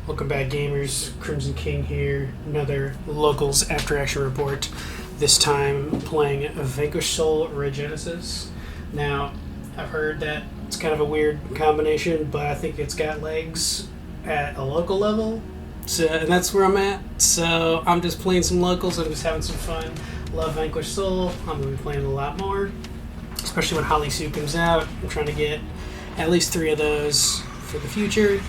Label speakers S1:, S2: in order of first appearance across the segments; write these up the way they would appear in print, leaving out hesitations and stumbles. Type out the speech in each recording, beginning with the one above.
S1: Welcome back, gamers. Crimson King here. Another Locals After Action report. This time playing Vanquish Soul Regenesis. Now, I've heard that it's kind of a weird combination, but I think it's got legs at a local level. So, and that's where I'm at. So I'm just playing some locals and just having some fun. Love Vanquish Soul. I'm going to be playing a lot more, especially when Holly Sue comes out. I'm trying to get at least 3 of those for the future.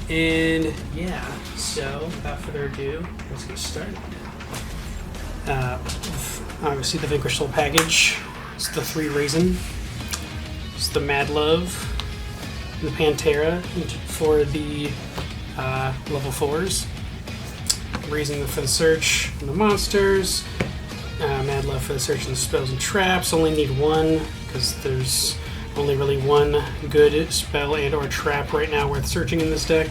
S1: And yeah, so without further ado, let's get started. Obviously the Vanquish Soul package. It's the 3 Razen. It's the Mad Love, the Pantera for the level 4s. Razen for the search and the monsters. Mad Love for the search and the spells and traps. Only need 1 because there's only really 1 good spell and or trap right now worth searching in this deck.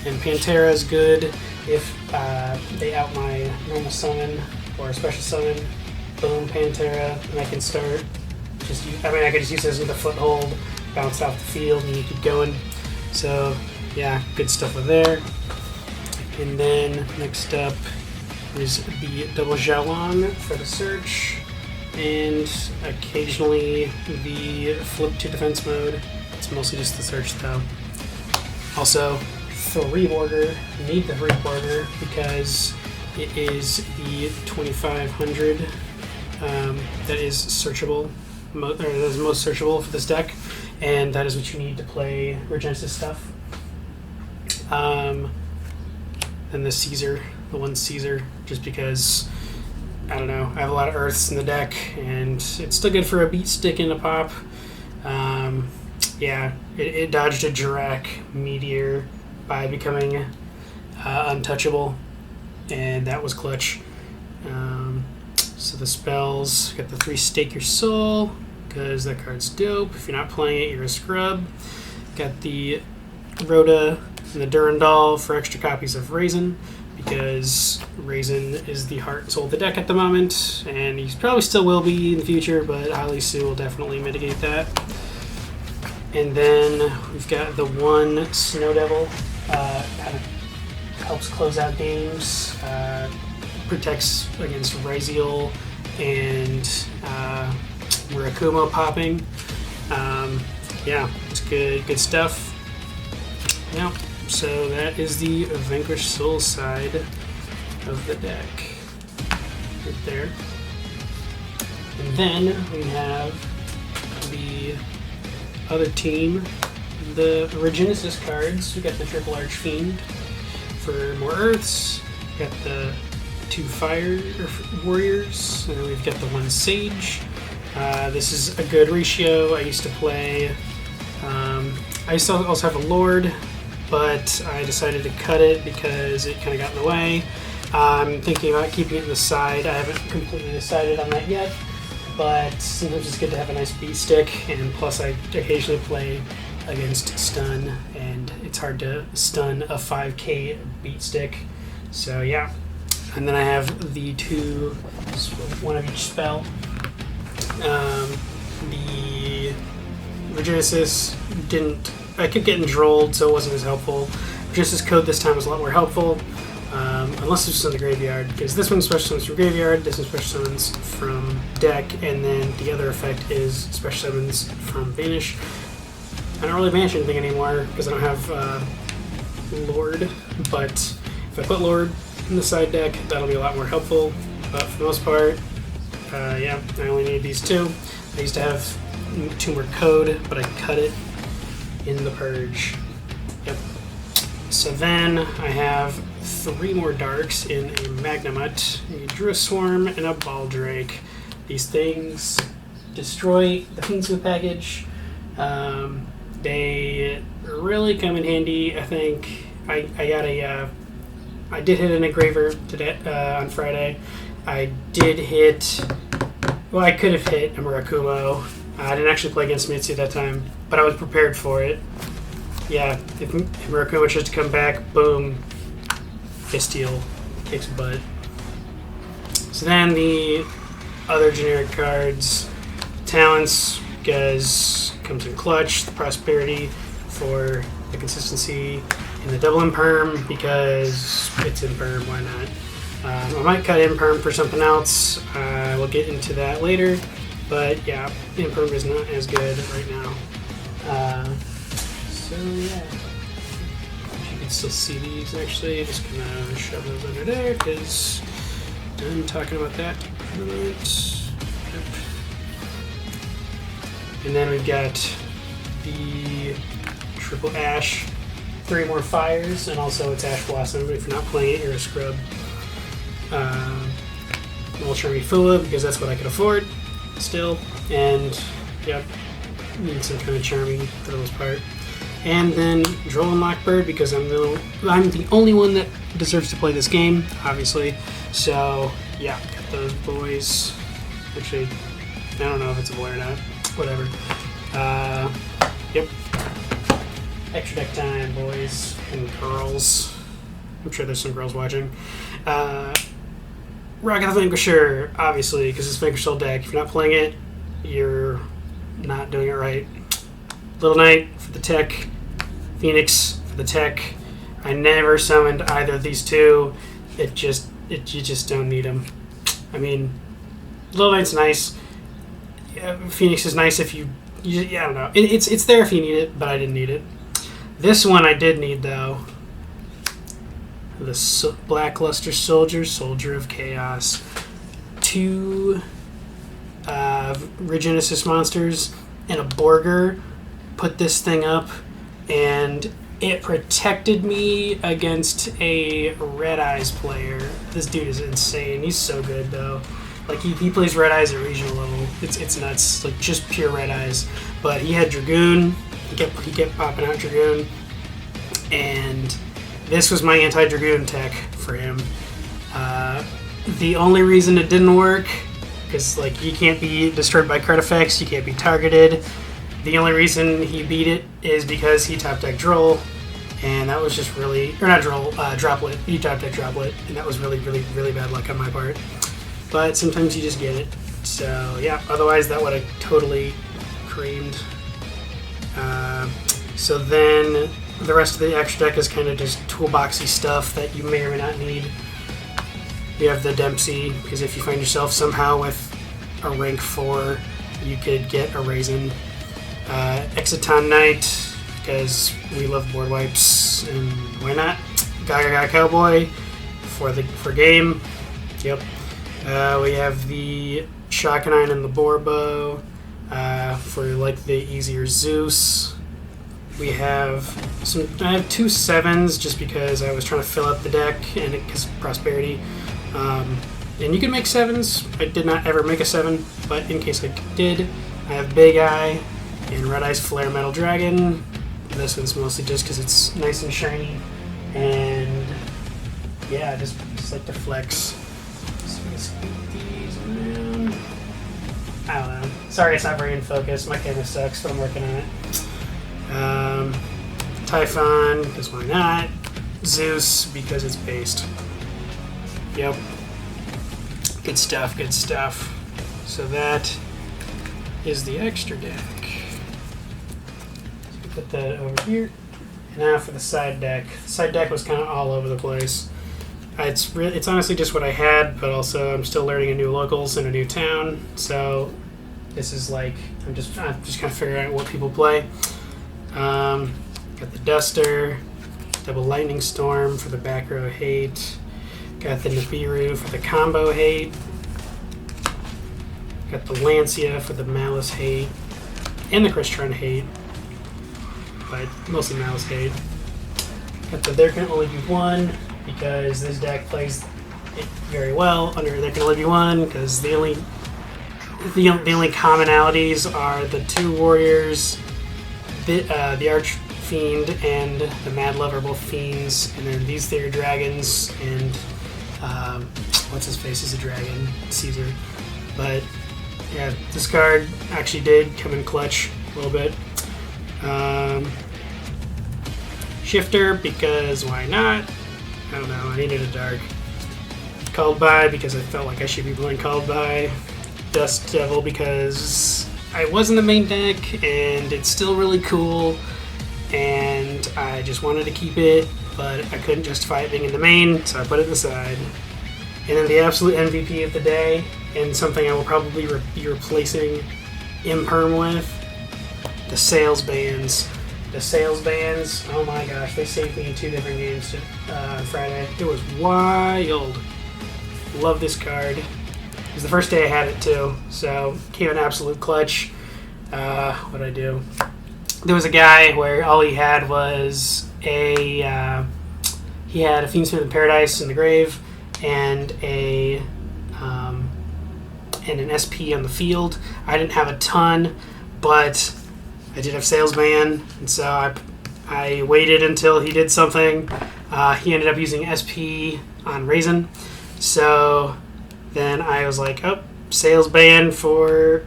S1: And Pantera is good if they out my normal summon or special summon. Boom, Pantera, and I can start I could just use this as a foothold, bounce off the field, and you keep going. So yeah, good stuff over there. And then next up is the double Jialong for the search. And occasionally the flip to defense mode. It's mostly just the search though. Also, Heavy Borger. Need the Heavy Borger because it is the 2500 that is searchable. That is most searchable for this deck, and that is what you need to play Regenesis stuff. And the Caesar, the one Caesar, just because I don't know. I have a lot of Earths in the deck, and it's still good for a beat stick and a pop. Yeah, it dodged a Jirak Meteor by becoming untouchable, and that was clutch. So the spells, got the 3 Stake Your Soul, because that card's dope. If you're not playing it, you're a scrub. Got the Rhoda and the Durandal for extra copies of Razen, because Razen is the heart and soul of the deck at the moment, and he probably still will be in the future, but Holly Sue will definitely mitigate that. And then we've got the 1 Snow Devil, kind of helps close out games, protects against Raziel and Murakumo popping. Yeah, it's good stuff. Yeah. So that is the Vanquish Soul side of the deck, right there. And then we have the other team, the Regenesis cards. We got the Triple Archfiend for more Earths. We got the 2 Fire Warriors, and then we've got the 1 Sage. This is a good ratio. I used to play. I used to also have a Lord, but I decided to cut it because it kind of got in the way. I'm thinking about keeping it in the side. I haven't completely decided on that yet, but sometimes it's good to have a nice beat stick, and plus I occasionally play against stun, and it's hard to stun a 5k beat stick. So yeah. And then I have the 2, 1 of each spell. The Regenesis I kept getting drolled, so it wasn't as helpful. Regenesis code this time was a lot more helpful, unless it's in the graveyard, because this one special summons from graveyard, this one special summons from deck, and then the other effect is special summons from Vanish. I don't really Vanish anything anymore, because I don't have Lord, but if I put Lord in the side deck, that'll be a lot more helpful. But for the most part, yeah, I only need these 2. I used to have 2 more code, but I cut it in the purge. Yep. So then I have 3 more darks in a Magnamut, a Druid Swarm, and a Baldrake. These things destroy the Fiendsmith package. They really come in handy. I think I got a I did hit an engraver today on Friday. I did hit. Well, I could have hit a Murakumo. I didn't actually play against Mitsu that time, but I was prepared for it. Yeah, if Murakumo chose to come back, boom, Bestial kicks butt. So then the other generic cards, talents, because comes in clutch, the prosperity for the consistency, And the double imperm because it's imperm, why not? I might cut imperm for something else. We'll get into that later. But yeah, imperm is not as good right now. So yeah. You can still see these actually. Just gonna shove those under there because I'm talking about that in a minute. Yep. And then we've got the triple ash, 3 more fires, and also it's ash blossom. If you're not playing it, you're a scrub. Charmy Fula because that's what I could afford still, and yep, need some kind of charming for the most part. And then Droll and Lockbird because I'm the only one that deserves to play this game, obviously. So yeah, got those boys. Actually, I don't know if it's a boy or not. Whatever. Yep. Extra deck time, boys and girls. I'm sure there's some girls watching. Rocket the Vanquisher, obviously, because it's Vanquish Soul deck. If you're not playing it, you're not doing it right. Little Knight for the tech, Phoenix for the tech. I never summoned either of these two. You just don't need them. I mean, Little Knight's nice. Phoenix is nice if you I don't know. It's there if you need it, but I didn't need it. This one I did need though. The Blackluster Soldier, Soldier of Chaos. 2 Regenesis monsters and a Borger. Put this thing up, and it protected me against a Red Eyes player. This dude is insane. He's so good though. Like he plays Red Eyes at regional level. It's nuts. Like just pure Red Eyes. But he had Dragoon. He kept popping out Dragoon, and this was my anti-Dragoon tech for him. The only reason it didn't work, because like you can't be destroyed by card effects, you can't be targeted. The only reason he beat it is because he top decked Droll, and that was just really, or not Droll, Droplet. He top decked Droplet, and that was really, really, really bad luck on my part. But sometimes you just get it. So yeah, otherwise that would have totally creamed. So then the rest of the extra deck is kind of just toolboxy stuff that you may or may not need. You have the Dempsey, because if you find yourself somehow with a rank 4, you could get a Razen. Exiton Knight, because we love board wipes, and why not? Gaga Cowboy for game. Yep. We have the Shockanine and the Borbo for like the easier Zeus. We have I have 2 7s just because I was trying to fill up the deck and because prosperity. And you can make 7s. I did not ever make a 7, but in case I did, I have Big Eye and Red Eyes Flare Metal Dragon. This one's mostly just because it's nice and shiny, and yeah, just like to flex. So I'm gonna scoot these around. I don't know. Sorry, it's not very in focus. My camera sucks, but I'm working on it. Typhon, because why not? Zeus, because it's based. Yep. Good stuff, good stuff. So that is the extra deck. So put that over here. And now for the side deck. The side deck was kind of all over the place. It's honestly just what I had, but also I'm still learning a new locals in a new town. So this is like I'm just kind of figuring out what people play. Got the Duster, double Lightning Storm for the back row hate. Got the Nibiru for the combo hate. Got the Lancia for the Malice hate. And the Crystron hate. But mostly Malice hate. Got the There Can Only Be One, because this deck plays it very well under There Can Only Be One, because the only commonalities are the 2 warriors, the Archfiend and the Mad Love are both fiends, and then these 3 are dragons, and what's his face is a dragon, Caesar. But yeah, this card actually did come in clutch a little bit. Shifter, because why not? I don't know, I needed a dark. Called By, because I felt like I should be playing Called By. Dust Devil, because I was in the main deck, and it's still really cool. and I just wanted to keep it, but I couldn't justify it being in the main, so I put it aside. And then the absolute MVP of the day, and something I will probably be replacing Imperm with, the sales bands. The sales bands, oh my gosh, they saved me in 2 different games on Friday. It was wild. Love this card. It was the first day I had it too, so came in absolute clutch. What'd I do? There was a guy where all he had was he had a Fiendsmith in Paradise in the grave, and an SP on the field. I didn't have a ton, but I did have Salesman, and so I waited until he did something. He ended up using SP on Razen, so then I was like, oh, Salesman for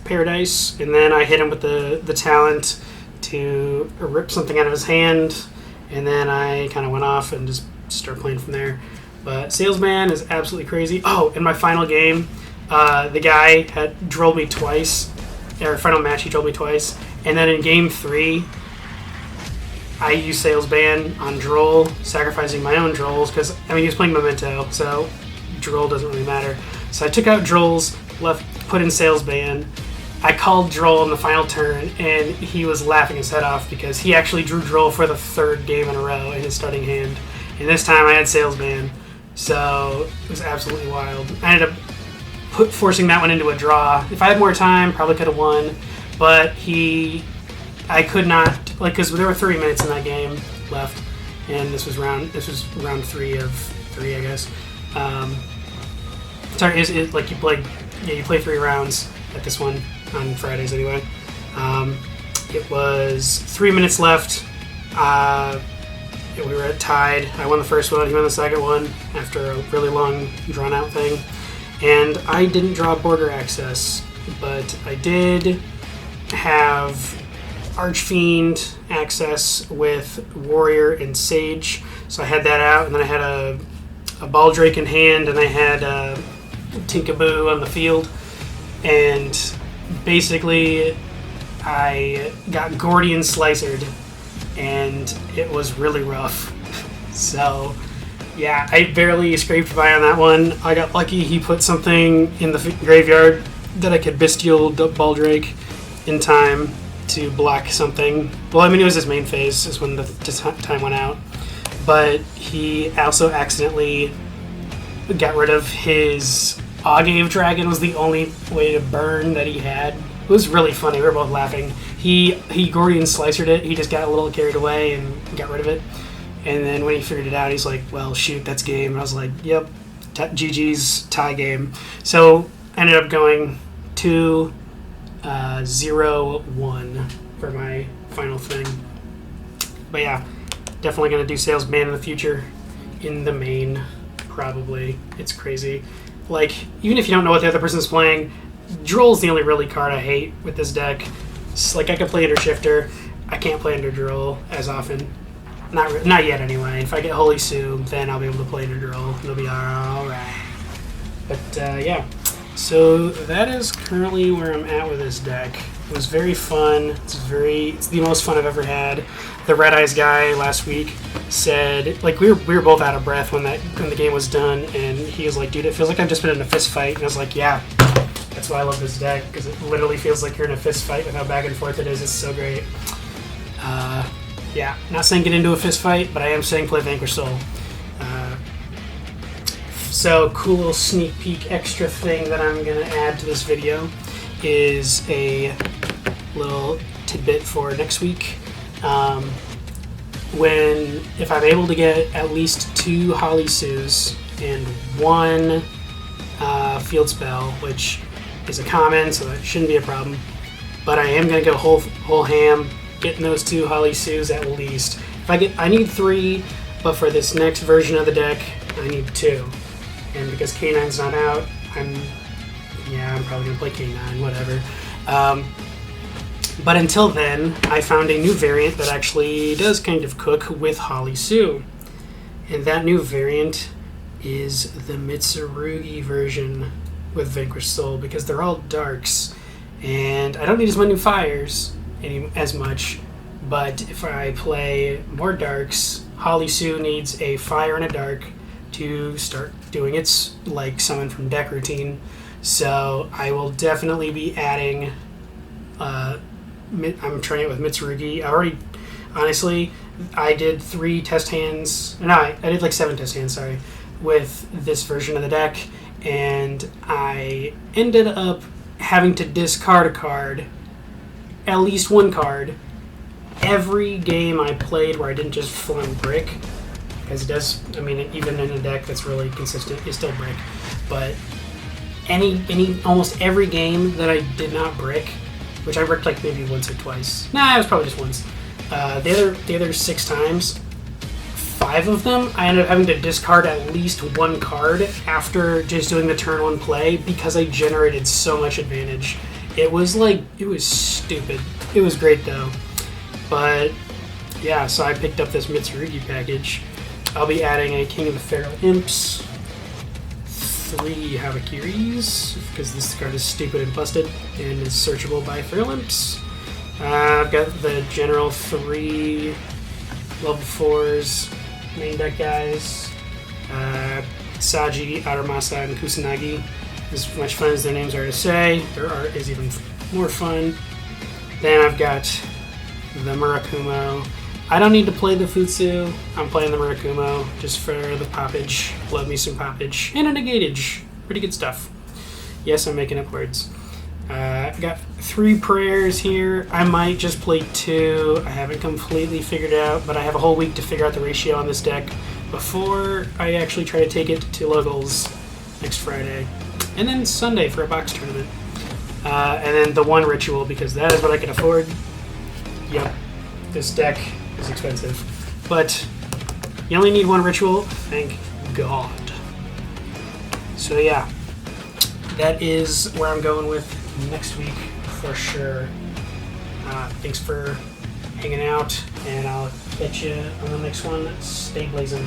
S1: Paradise, and then I hit him with the talent to rip something out of his hand, and then I kind of went off and just started playing from there. But Salesman is absolutely crazy. Oh, in my final game, the guy had drilled me twice. Our final match, he drilled me twice. And then in game 3, I used Salesman on Droll, sacrificing my own Drolls, because, I mean, he was playing Memento, so Droll doesn't really matter. So I took out Drolls, put in Salesman. I called Droll in the final turn, and he was laughing his head off because he actually drew Droll for the 3rd game in a row in his starting hand. And this time I had Salesman, so it was absolutely wild. I ended up forcing that one into a draw. If I had more time, probably could have won, but I could not, because there were 30 minutes in that game left, and this was round 3 of 3, I guess. Sorry, like you play 3 rounds at this one on Fridays anyway. It was 3 minutes left. We were tied. I won the first one, he won the second one after a really long, drawn-out thing. And I didn't draw border access, but I did have Archfiend access with Warrior and Sage, so I had that out, and then I had a Baldrake in hand, and I had Tinkaboo on the field, and basically I got Gordian Slicered, and it was really rough. So yeah, I barely scraped by on that one. I got lucky he put something in the graveyard that I could Bestial Baldrake in time to block something. Well, I mean, it was his main phase is when the time went out. But he also accidentally got rid of his Agave Dragon. Was the only way to burn that he had. It was really funny. We were both laughing. He Gordian Slicered it. He just got a little carried away and got rid of it. And then when he figured it out, he's like, well, shoot, that's game. And I was like, yep, GG's, tie game. So I ended up going 2-0-1 for my final thing. But yeah, definitely going to do Salesman in the future. In the main, probably. It's crazy. Like, even if you don't know what the other person's playing, Droll's the only really card I hate with this deck. It's like, I can play under Shifter. I can't play under Droll as often. Not yet, anyway. If I get Holy Sue, then I'll be able to play under Droll. It'll be alright. But, yeah. So, that is currently where I'm at with this deck. It was very fun. It's the most fun I've ever had. The Red Eyes guy last week said, like, we were both out of breath when the game was done, and he was like, dude, it feels like I've just been in a fist fight. And I was like, yeah, that's why I love this deck, because it literally feels like you're in a fist fight with how back and forth it is. It's so great. Yeah, not saying get into a fist fight, but I am saying play Vanquish Soul. So, cool little sneak peek extra thing that I'm going to add to this video is a little tidbit for next week. If I'm able to get at least 2 Holly Sues and 1 field spell, which is a common, so that shouldn't be a problem. But I am going to go whole ham, getting those 2 Holly Sues at least. I need 3, but for this next version of the deck, I need 2. And because K9's not out, I'm probably going to play K9, whatever. But until then, I found a new variant that actually does kind of cook with Holly Sue. And that new variant is the Mitsurugi version with Vanquish Soul, because they're all darks. And I don't need as many fires as much, But if I play more darks, Holly Sue needs a fire and a dark to start doing its like summon from deck routine. So I will definitely be adding. I'm trying it with Mitsurugi. Honestly, I did 3 test hands. No, I did like 7 test hands. Sorry, with this version of the deck, and I ended up having to discard a card, at least one card, every game I played where I didn't just flung brick, because it does. I mean, even in a deck that's really consistent, it's still brick. But almost every game that I did not brick, which I bricked like maybe once or twice. Nah, it was probably just once. The other 6 times, 5 of them, I ended up having to discard at least one card after just doing the turn 1 play because I generated so much advantage. It was stupid. It was great though. But yeah, so I picked up this Mitsurugi package. I'll be adding a King of the Feral Imps, 3 Havakiris, because this card is stupid and busted and is searchable by Feral Imps. I've got the general 3 level 4s main deck guys. Saji, Aramasa, and Kusanagi. As much fun as their names are to say, their art is even more fun. Then I've got the Murakumo. I don't need to play the Futsu. I'm playing the Murakumo just for the poppage. Love me some poppage. And a negatage. Pretty good stuff. Yes, I'm making up words. I've got 3 prayers here. I might just play 2. I haven't completely figured it out, but I have a whole week to figure out the ratio on this deck before I actually try to take it to locals next Friday. And then Sunday for a box tournament. And then the 1 ritual, because that is what I can afford. Yep, this deck is expensive. But you only need 1 ritual, thank God. So yeah, that is where I'm going with next week for sure. Thanks for hanging out, and I'll catch you on the next one. Stay blazing.